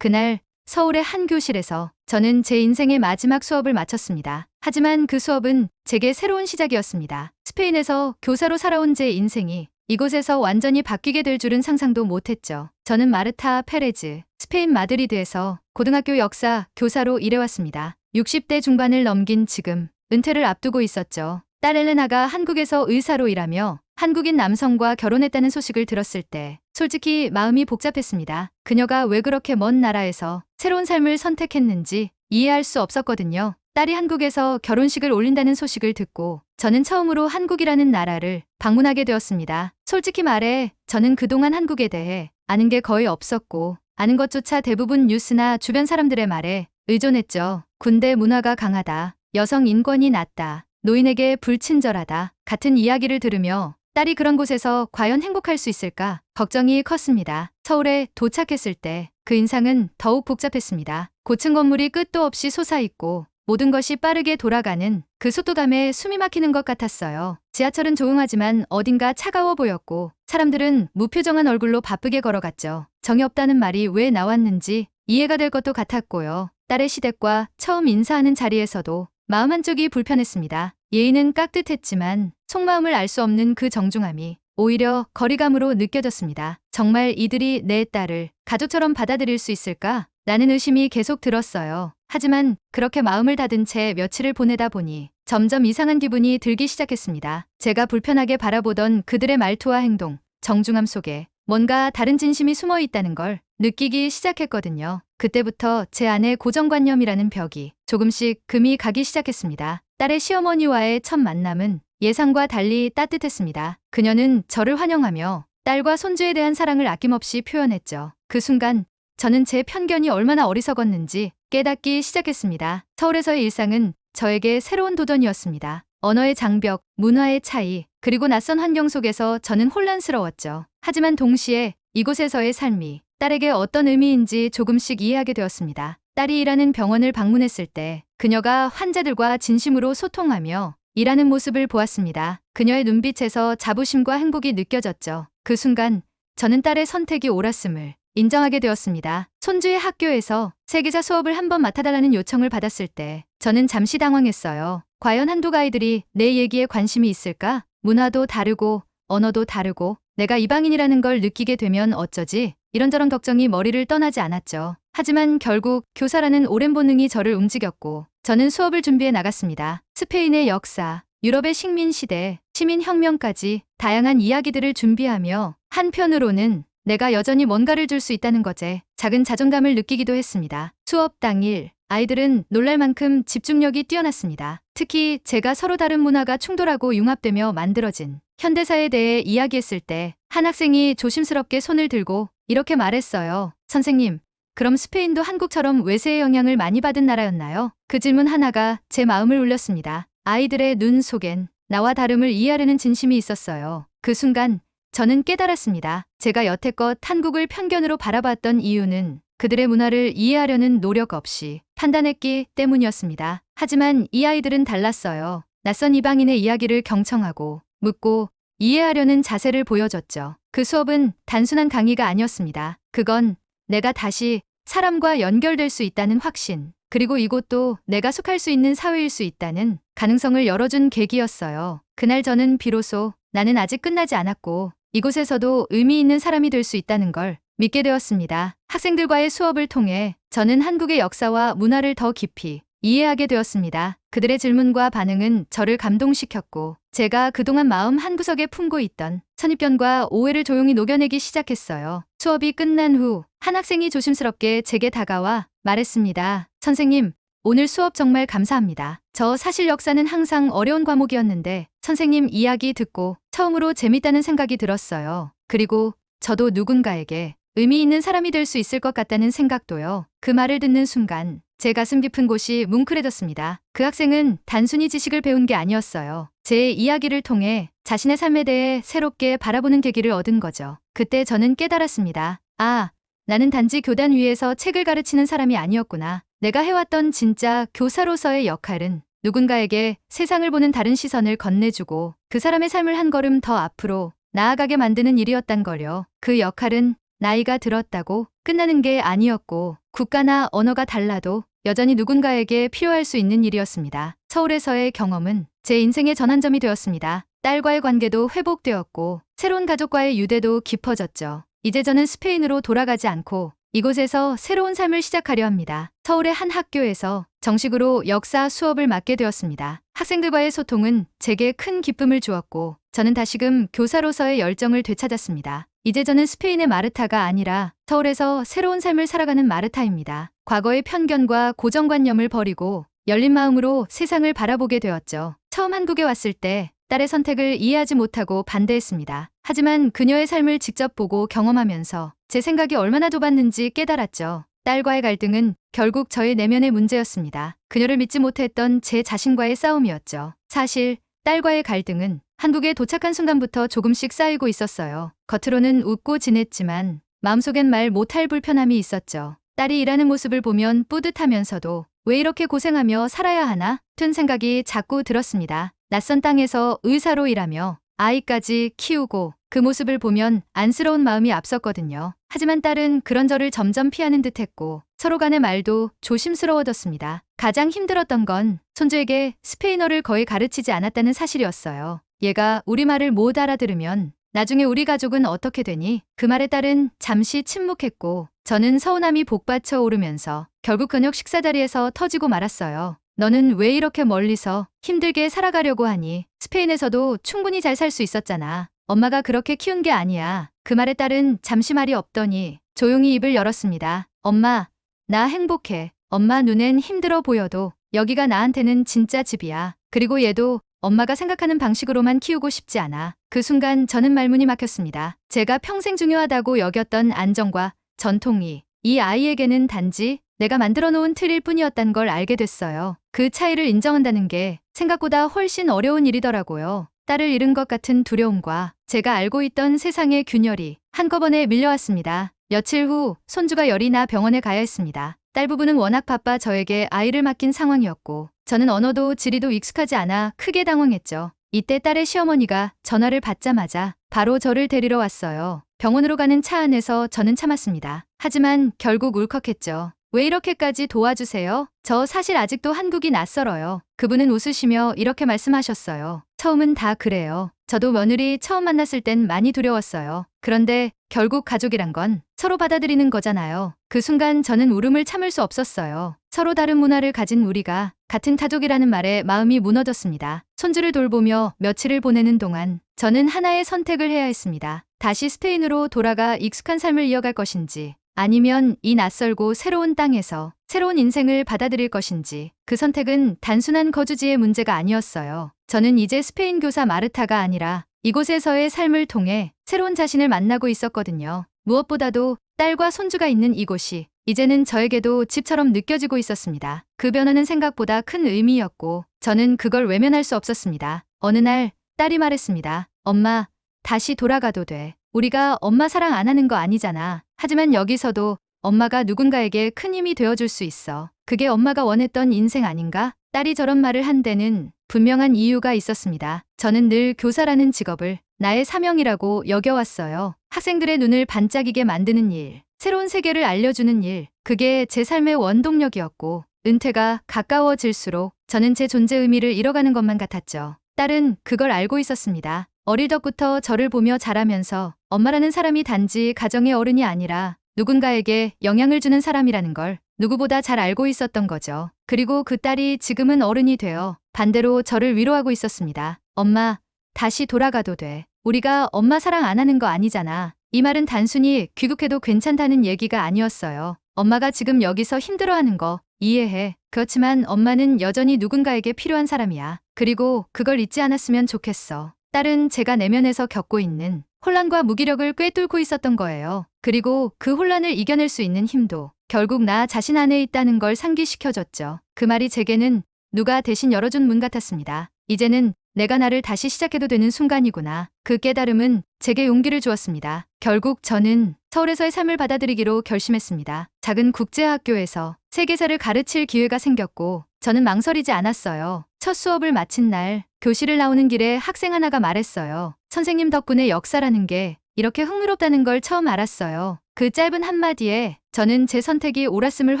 그날 서울의 한 교실에서 저는 제 인생의 마지막 수업을 마쳤습니다. 하지만 그 수업은 제게 새로운 시작이었습니다. 스페인에서 교사로 살아온 제 인생이 이곳에서 완전히 바뀌게 될 줄은 상상도 못했죠. 저는 마르타 페레즈, 스페인 마드리드에서 고등학교 역사 교사로 일해왔습니다. 60대 중반을 넘긴 지금 은퇴를 앞두고 있었죠. 딸 엘레나가 한국에서 의사로 일하며 한국인 남성과 결혼했다는 소식을 들었을 때 솔직히 마음이 복잡했습니다. 그녀가 왜 그렇게 먼 나라에서 새로운 삶을 선택했는지 이해할 수 없었거든요. 딸이 한국에서 결혼식을 올린다는 소식을 듣고 저는 처음으로 한국이라는 나라를 방문하게 되었습니다. 솔직히 말해 저는 그동안 한국에 대해 아는 게 거의 없었고 아는 것조차 대부분 뉴스나 주변 사람들의 말에 의존했죠. 군대 문화가 강하다, 여성 인권이 낮다, 노인에게 불친절하다 같은 이야기를 들으며 딸이 그런 곳에서 과연 행복할 수 있을까 걱정이 컸습니다. 서울에 도착했을 때 그 인상은 더욱 복잡했습니다. 고층 건물이 끝도 없이 솟아있고 모든 것이 빠르게 돌아가는 그 속도감에 숨이 막히는 것 같았어요. 지하철은 조용하지만 어딘가 차가워 보였고 사람들은 무표정한 얼굴로 바쁘게 걸어갔죠. 정이 없다는 말이 왜 나왔는지 이해가 될 것도 같았고요. 딸의 시댁과 처음 인사하는 자리에서도 마음 한쪽이 불편했습니다. 예의는 깍듯했지만 속마음을 알 수 없는 그 정중함이 오히려 거리감으로 느껴졌습니다. 정말 이들이 내 딸을 가족처럼 받아들일 수 있을까? 라는 의심이 계속 들었어요. 하지만 그렇게 마음을 닫은 채 며칠을 보내다 보니 점점 이상한 기분이 들기 시작했습니다. 제가 불편하게 바라보던 그들의 말투와 행동, 정중함 속에 뭔가 다른 진심이 숨어 있다는 걸 느끼기 시작했거든요. 그때부터 제 안에 고정관념이라는 벽이 조금씩 금이 가기 시작했습니다. 딸의 시어머니와의 첫 만남은 예상과 달리 따뜻했습니다. 그녀는 저를 환영하며 딸과 손주에 대한 사랑을 아낌없이 표현했죠. 그 순간 저는 제 편견이 얼마나 어리석었는지 깨닫기 시작했습니다. 서울에서의 일상은 저에게 새로운 도전이었습니다. 언어의 장벽, 문화의 차이, 그리고 낯선 환경 속에서 저는 혼란스러웠죠. 하지만 동시에 이곳에서의 삶이 딸에게 어떤 의미인지 조금씩 이해하게 되었습니다. 딸이 일하는 병원을 방문했을 때 그녀가 환자들과 진심으로 소통하며 일하는 모습을 보았습니다. 그녀의 눈빛에서 자부심과 행복이 느껴졌죠. 그 순간 저는 딸의 선택이 옳았음을 인정하게 되었습니다. 손주의 학교에서 세계사 수업을 한번 맡아달라는 요청을 받았을 때 저는 잠시 당황했어요. 과연 한국 아이들이 내 얘기에 관심이 있을까? 문화도 다르고 언어도 다르고 내가 이방인이라는 걸 느끼게 되면 어쩌지? 이런저런 걱정이 머리를 떠나지 않았죠. 하지만 결국 교사라는 오랜 본능이 저를 움직였고 저는 수업을 준비해 나갔습니다. 스페인의 역사, 유럽의 식민시대, 시민혁명까지 다양한 이야기들을 준비하며 한편으로는 내가 여전히 뭔가를 줄 수 있다는 것에 작은 자존감을 느끼기도 했습니다. 수업 당일 아이들은 놀랄 만큼 집중력이 뛰어났습니다. 특히 제가 서로 다른 문화가 충돌하고 융합되며 만들어진 현대사에 대해 이야기했을 때 한 학생이 조심스럽게 손을 들고 이렇게 말했어요. 선생님, 그럼 스페인도 한국처럼 외세의 영향을 많이 받은 나라였나요? 그 질문 하나가 제 마음을 울렸습니다. 아이들의 눈 속엔 나와 다름을 이해하려는 진심이 있었어요. 그 순간 저는 깨달았습니다. 제가 여태껏 한국을 편견으로 바라봤던 이유는 그들의 문화를 이해하려는 노력 없이 판단했기 때문이었습니다. 하지만 이 아이들은 달랐어요. 낯선 이방인의 이야기를 경청하고 묻고 이해하려는 자세를 보여줬죠. 그 수업은 단순한 강의가 아니었습니다. 그건 내가 다시 사람과 연결될 수 있다는 확신, 그리고 이곳도 내가 속할 수 있는 사회일 수 있다는 가능성을 열어준 계기였어요. 그날 저는 비로소 나는 아직 끝나지 않았고 이곳에서도 의미 있는 사람이 될 수 있다는 걸 믿게 되었습니다. 학생들과의 수업을 통해 저는 한국의 역사와 문화를 더 깊이 이해하게 되었습니다. 그들의 질문과 반응은 저를 감동시켰고 제가 그동안 마음 한구석에 품고 있던 선입견과 오해를 조용히 녹여내기 시작했어요. 수업이 끝난 후 한 학생이 조심스럽게 제게 다가와 말했습니다. 선생님, 오늘 수업 정말 감사합니다. 저 사실 역사는 항상 어려운 과목이었는데 선생님 이야기 듣고 처음으로 재밌다는 생각이 들었어요. 그리고 저도 누군가에게 의미 있는 사람이 될 수 있을 것 같다는 생각도요. 그 말을 듣는 순간 제 가슴 깊은 곳이 뭉클해졌습니다. 그 학생은 단순히 지식을 배운 게 아니었어요. 제 이야기를 통해 자신의 삶에 대해 새롭게 바라보는 계기를 얻은 거죠. 그때 저는 깨달았습니다. 아, 나는 단지 교단 위에서 책을 가르치는 사람이 아니었구나. 내가 해왔던 진짜 교사로서의 역할은 누군가에게 세상을 보는 다른 시선을 건네주고 그 사람의 삶을 한 걸음 더 앞으로 나아가게 만드는 일이었단 걸요. 그 역할은 나이가 들었다고 끝나는 게 아니었고 국가나 언어가 달라도 여전히 누군가에게 필요할 수 있는 일이었습니다. 서울에서의 경험은 제 인생의 전환점이 되었습니다. 딸과의 관계도 회복되었고 새로운 가족과의 유대도 깊어졌죠. 이제 저는 스페인으로 돌아가지 않고 이곳에서 새로운 삶을 시작하려 합니다. 서울의 한 학교에서 정식으로 역사 수업을 맡게 되었습니다. 학생들과의 소통은 제게 큰 기쁨을 주었고 저는 다시금 교사로서의 열정을 되찾았습니다. 이제 저는 스페인의 마르타가 아니라 서울에서 새로운 삶을 살아가는 마르타입니다. 과거의 편견과 고정관념을 버리고 열린 마음으로 세상을 바라보게 되었죠. 처음 한국에 왔을 때 딸의 선택을 이해하지 못하고 반대했습니다. 하지만 그녀의 삶을 직접 보고 경험하면서 제 생각이 얼마나 좁았는지 깨달았죠. 딸과의 갈등은 결국 저의 내면의 문제였습니다. 그녀를 믿지 못했던 제 자신과의 싸움이었죠. 사실 딸과의 갈등은 한국에 도착한 순간부터 조금씩 쌓이고 있었어요. 겉으로는 웃고 지냈지만 마음속엔 말 못할 불편함이 있었죠. 딸이 일하는 모습을 보면 뿌듯하면서도 왜 이렇게 고생하며 살아야 하나? 튼 생각이 자꾸 들었습니다. 낯선 땅에서 의사로 일하며 아이까지 키우고 그 모습을 보면 안쓰러운 마음이 앞섰거든요. 하지만 딸은 그런 저를 점점 피하는 듯했고 서로 간의 말도 조심스러워졌습니다. 가장 힘들었던 건 손주에게 스페인어를 거의 가르치지 않았다는 사실이었어요. 얘가 우리말을 못 알아들으면 나중에 우리 가족은 어떻게 되니? 그 말에 딸은 잠시 침묵했고 저는 서운함이 복받쳐 오르면서 결국 저녁 식사 자리에서 터지고 말았어요. 너는 왜 이렇게 멀리서 힘들게 살아가려고 하니? 스페인에서도 충분히 잘 살 수 있었잖아. 엄마가 그렇게 키운 게 아니야. 그 말에 딸은 잠시 말이 없더니 조용히 입을 열었습니다. 엄마, 나 행복해. 엄마 눈엔 힘들어 보여도 여기가 나한테는 진짜 집이야. 그리고 얘도 엄마가 생각하는 방식으로만 키우고 싶지 않아. 그 순간 저는 말문이 막혔습니다. 제가 평생 중요하다고 여겼던 안정과 전통이 이 아이에게는 단지 내가 만들어 놓은 틀일 뿐이었단 걸 알게 됐어요. 그 차이를 인정한다는 게 생각보다 훨씬 어려운 일이더라고요. 딸을 잃은 것 같은 두려움과 제가 알고 있던 세상의 균열이 한꺼번에 밀려왔습니다. 며칠 후 손주가 열이 나 병원에 가야 했습니다. 딸 부부는 워낙 바빠 저에게 아이를 맡긴 상황이었고 저는 언어도 지리도 익숙하지 않아 크게 당황했죠. 이때 딸의 시어머니가 전화를 받자마자 바로 저를 데리러 왔어요. 병원으로 가는 차 안에서 저는 참았습니다. 하지만 결국 울컥했죠. 왜 이렇게까지 도와주세요? 저 사실 아직도 한국이 낯설어요. 그분은 웃으시며 이렇게 말씀하셨어요. 처음은 다 그래요. 저도 며느리 처음 만났을 땐 많이 두려웠어요. 그런데 결국 가족이란 건 서로 받아들이는 거잖아요. 그 순간 저는 울음을 참을 수 없었어요. 서로 다른 문화를 가진 우리가 같은 타족이라는 말에 마음이 무너졌습니다. 손주를 돌보며 며칠을 보내는 동안 저는 하나의 선택을 해야 했습니다. 다시 스페인으로 돌아가 익숙한 삶을 이어갈 것인지 아니면 이 낯설고 새로운 땅에서 새로운 인생을 받아들일 것인지 그 선택은 단순한 거주지의 문제가 아니었어요. 저는 이제 스페인 교사 마르타가 아니라 이곳에서의 삶을 통해 새로운 자신을 만나고 있었거든요. 무엇보다도 딸과 손주가 있는 이곳이 이제는 저에게도 집처럼 느껴지고 있었습니다. 그 변화는 생각보다 큰 의미였고 저는 그걸 외면할 수 없었습니다. 어느 날 딸이 말했습니다. 엄마, 다시 돌아가도 돼. 우리가 엄마 사랑 안 하는 거 아니잖아. 하지만 여기서도 엄마가 누군가에게 큰 힘이 되어줄 수 있어. 그게 엄마가 원했던 인생 아닌가? 딸이 저런 말을 한 데는 분명한 이유가 있었습니다. 저는 늘 교사라는 직업을 나의 사명이라고 여겨왔어요. 학생들의 눈을 반짝이게 만드는 일, 새로운 세계를 알려주는 일, 그게 제 삶의 원동력이었고 은퇴가 가까워질수록 저는 제 존재 의미를 잃어가는 것만 같았죠. 딸은 그걸 알고 있었습니다. 어릴 적부터 저를 보며 자라면서 엄마라는 사람이 단지 가정의 어른이 아니라 누군가에게 영향을 주는 사람이라는 걸 누구보다 잘 알고 있었던 거죠. 그리고 그 딸이 지금은 어른이 되어 반대로 저를 위로하고 있었습니다. 엄마, 다시 돌아가도 돼. 우리가 엄마 사랑 안 하는 거 아니잖아. 이 말은 단순히 귀국해도 괜찮다는 얘기가 아니었어요. 엄마가 지금 여기서 힘들어하는 거 이해해. 그렇지만 엄마는 여전히 누군가에게 필요한 사람이야. 그리고 그걸 잊지 않았으면 좋겠어. 딸은 제가 내면에서 겪고 있는 혼란과 무기력을 꿰뚫고 있었던 거예요. 그리고 그 혼란을 이겨낼 수 있는 힘도 결국 나 자신 안에 있다는 걸 상기시켜줬죠. 그 말이 제게는 누가 대신 열어준 문 같았습니다. 이제는 내가 나를 다시 시작해도 되는 순간이구나. 그 깨달음은 제게 용기를 주었습니다. 결국 저는 서울에서의 삶을 받아들이기로 결심했습니다. 작은 국제학교에서 세계사를 가르칠 기회가 생겼고 저는 망설이지 않았어요. 첫 수업을 마친 날 교실을 나오는 길에 학생 하나가 말했어요. 선생님 덕분에 역사라는 게 이렇게 흥미롭다는 걸 처음 알았어요. 그 짧은 한마디에 저는 제 선택이 옳았음을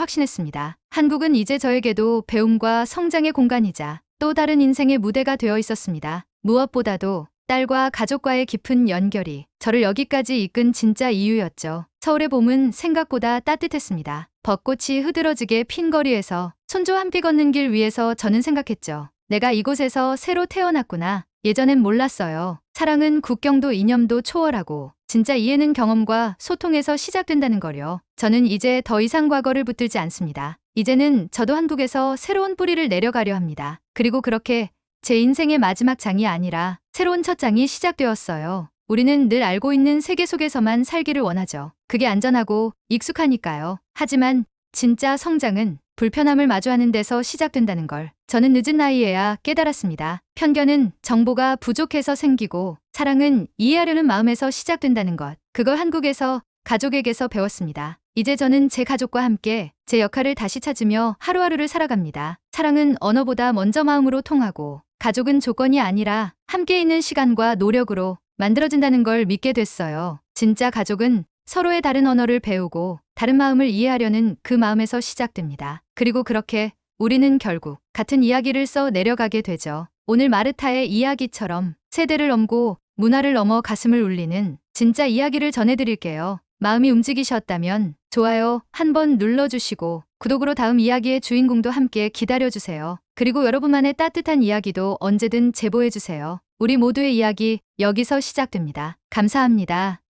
확신했습니다. 한국은 이제 저에게도 배움과 성장의 공간이자 또 다른 인생의 무대가 되어 있었습니다. 무엇보다도 딸과 가족과의 깊은 연결이 저를 여기까지 이끈 진짜 이유였죠. 서울의 봄은 생각보다 따뜻했습니다. 벚꽃이 흐드러지게 핀 거리에서 손주와 함께 걷는 길 위에서 저는 생각했죠. 내가 이곳에서 새로 태어났구나. 예전엔 몰랐어요. 사랑은 국경도 이념도 초월하고 진짜 이해는 경험과 소통에서 시작된다는 거요. 저는 이제 더 이상 과거를 붙들지 않습니다. 이제는 저도 한국에서 새로운 뿌리를 내려가려 합니다. 그리고 그렇게 제 인생의 마지막 장이 아니라 새로운 첫 장이 시작되었어요. 우리는 늘 알고 있는 세계 속에서만 살기를 원하죠. 그게 안전하고 익숙하니까요. 하지만 진짜 성장은 불편함을 마주하는 데서 시작된다는 걸 저는 늦은 나이에야 깨달았습니다. 편견은 정보가 부족해서 생기고 사랑은 이해하려는 마음에서 시작된다는 것. 그걸 한국에서 가족에게서 배웠습니다. 이제 저는 제 가족과 함께 제 역할을 다시 찾으며 하루하루를 살아갑니다. 사랑은 언어보다 먼저 마음으로 통하고 가족은 조건이 아니라 함께 있는 시간과 노력으로 만들어진다는 걸 믿게 됐어요. 진짜 가족은 서로의 다른 언어를 배우고 다른 마음을 이해하려는 그 마음에서 시작됩니다. 그리고 그렇게 우리는 결국 같은 이야기를 써 내려가게 되죠. 오늘 마르타의 이야기처럼 세대를 넘고 문화를 넘어 가슴을 울리는 진짜 이야기를 전해드릴게요. 마음이 움직이셨다면 좋아요 한번 눌러주시고 구독으로 다음 이야기의 주인공도 함께 기다려주세요. 그리고 여러분만의 따뜻한 이야기도 언제든 제보해주세요. 우리 모두의 이야기 여기서 시작됩니다. 감사합니다.